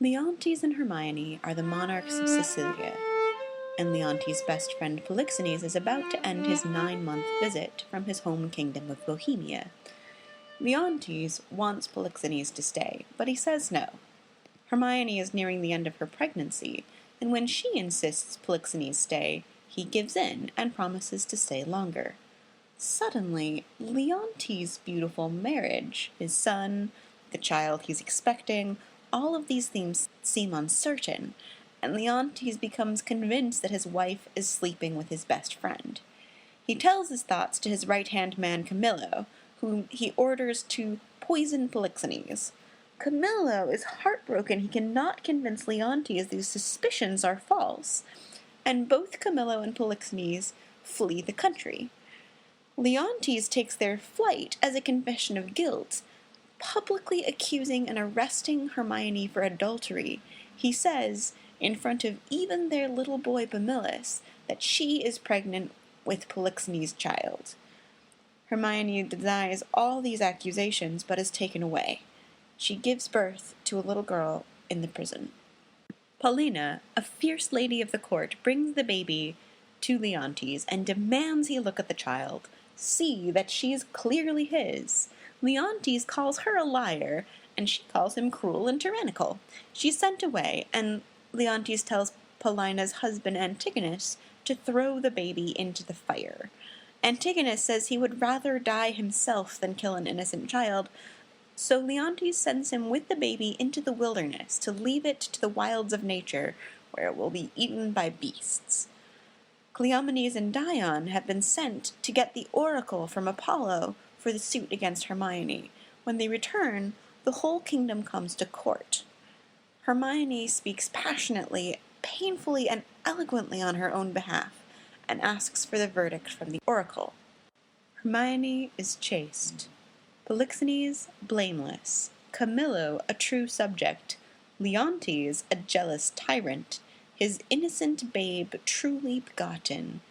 Leontes and Hermione are the monarchs of Sicilia, and Leontes' best friend Polixenes is about to end his 9-month visit from his home kingdom of Bohemia. Leontes wants Polixenes to stay, but he says no. Hermione is nearing the end of her pregnancy, and when she insists Polixenes stay, he gives in and promises to stay longer. Suddenly, Leontes' beautiful marriage, his son, the child he's expecting, all of these things seem uncertain, and Leontes becomes convinced that his wife is sleeping with his best friend. He tells his thoughts to his right-hand man Camillo, whom he orders to poison Polixenes. Camillo is heartbroken he cannot convince Leontes these suspicions are false, and both Camillo and Polixenes flee the country. Leontes takes their flight as a confession of guilt, publicly accusing and arresting Hermione for adultery. He says, in front of even their little boy Bamillus, that she is pregnant with Polixenes' child. Hermione denies all these accusations, but is taken away. She gives birth to a little girl in the prison. Paulina, a fierce lady of the court, brings the baby to Leontes and demands he look at the child, see that she is clearly his. Leontes calls her a liar, and she calls him cruel and tyrannical. She's sent away, and Leontes tells Paulina's husband Antigonus to throw the baby into the fire. Antigonus says he would rather die himself than kill an innocent child, so Leontes sends him with the baby into the wilderness to leave it to the wilds of nature, where it will be eaten by beasts. Cleomenes and Dion have been sent to get the oracle from Apollo for the suit against Hermione. When they return, the whole kingdom comes to court. Hermione speaks passionately, painfully, and eloquently on her own behalf, and asks for the verdict from the oracle. Hermione is chaste, Polixenes blameless, Camillo a true subject, Leontes a jealous tyrant, his innocent babe truly begotten,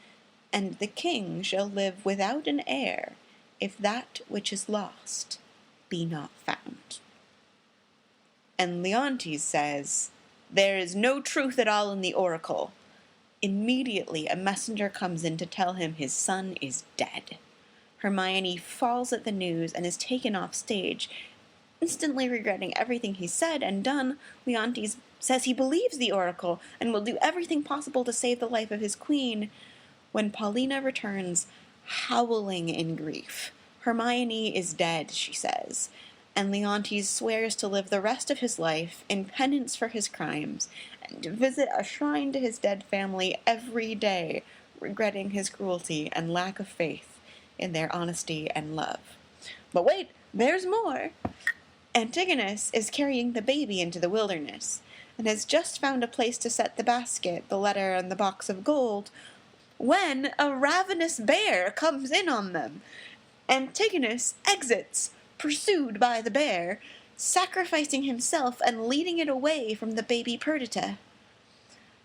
and the king shall live without an heir, if that which is lost be not found. And Leontes says, "There is no truth at all in the oracle." Immediately a messenger comes in to tell him his son is dead. Hermione falls at the news and is taken off stage. Instantly regretting everything he said and done, Leontes says he believes the oracle and will do everything possible to save the life of his queen. When Paulina returns, howling in grief, Hermione is dead, she says, and Leontes swears to live the rest of his life in penance for his crimes, and to visit a shrine to his dead family every day, regretting his cruelty and lack of faith in their honesty and love. But wait, there's more! Antigonus is carrying the baby into the wilderness, and has just found a place to set the basket, the letter, and the box of gold, when a ravenous bear comes in on them. Antigonus exits, pursued by the bear, sacrificing himself and leading it away from the baby Perdita.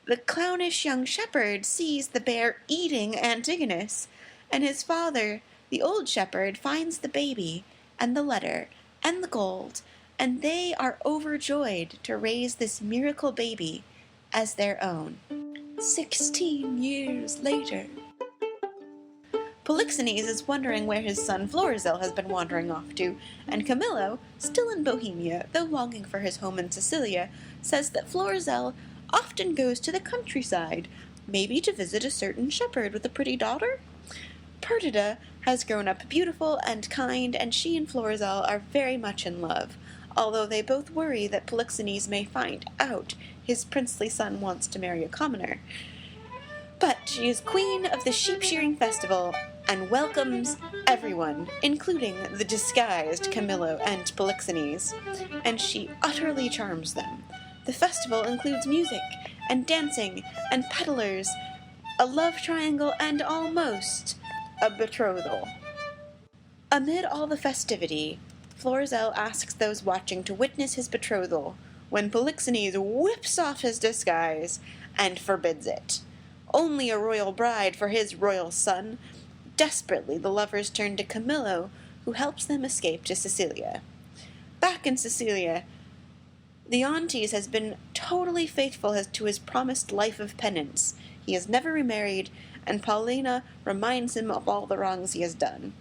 The clownish young shepherd sees the bear eating Antigonus, and his father, the old shepherd, finds the baby, and the letter, and the gold, and they are overjoyed to raise this miracle baby as their own. 16 years later. Polixenes is wondering where his son Florizel has been wandering off to, and Camillo, still in Bohemia, though longing for his home in Sicilia, says that Florizel often goes to the countryside, maybe to visit a certain shepherd with a pretty daughter. Perdita has grown up beautiful and kind, and she and Florizel are very much in love, although they both worry that Polixenes may find out his princely son wants to marry a commoner. But she is queen of the sheep-shearing festival and welcomes everyone, including the disguised Camillo and Polixenes, and she utterly charms them. The festival includes music and dancing and peddlers, a love triangle, and almost a betrothal. Amid all the festivity, Florizel asks those watching to witness his betrothal, when Polixenes whips off his disguise and forbids it. Only a royal bride for his royal son. Desperately, the lovers turn to Camillo, who helps them escape to Sicilia. Back in Sicilia, Leontes has been totally faithful to his promised life of penance. He has never remarried, and Paulina reminds him of all the wrongs he has done.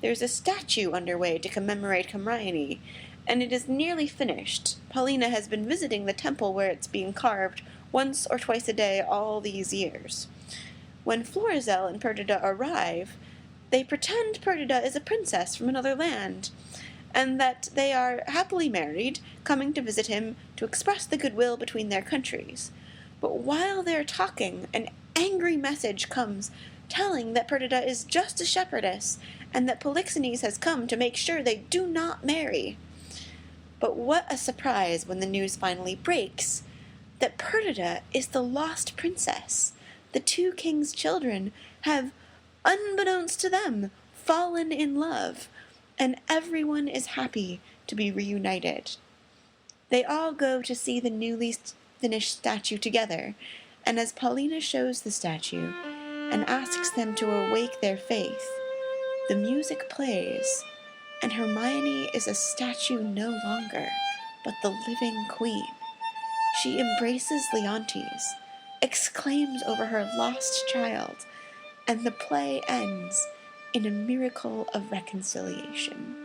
There's a statue underway to commemorate Hermione, and it is nearly finished. Paulina has been visiting the temple where it's being carved once or twice a day all these years. When Florizel and Perdita arrive, they pretend Perdita is a princess from another land, and that they are happily married, coming to visit him to express the goodwill between their countries. But while they're talking, an angry message comes telling that Perdita is just a shepherdess, and that Polixenes has come to make sure they do not marry. But what a surprise when the news finally breaks that Perdita is the lost princess. The two kings' children have, unbeknownst to them, fallen in love, and everyone is happy to be reunited. They all go to see the newly finished statue together, and as Paulina shows the statue and asks them to awake their faith, the music plays, and Hermione is a statue no longer, but the living queen. She embraces Leontes, exclaims over her lost child, and the play ends in a miracle of reconciliation.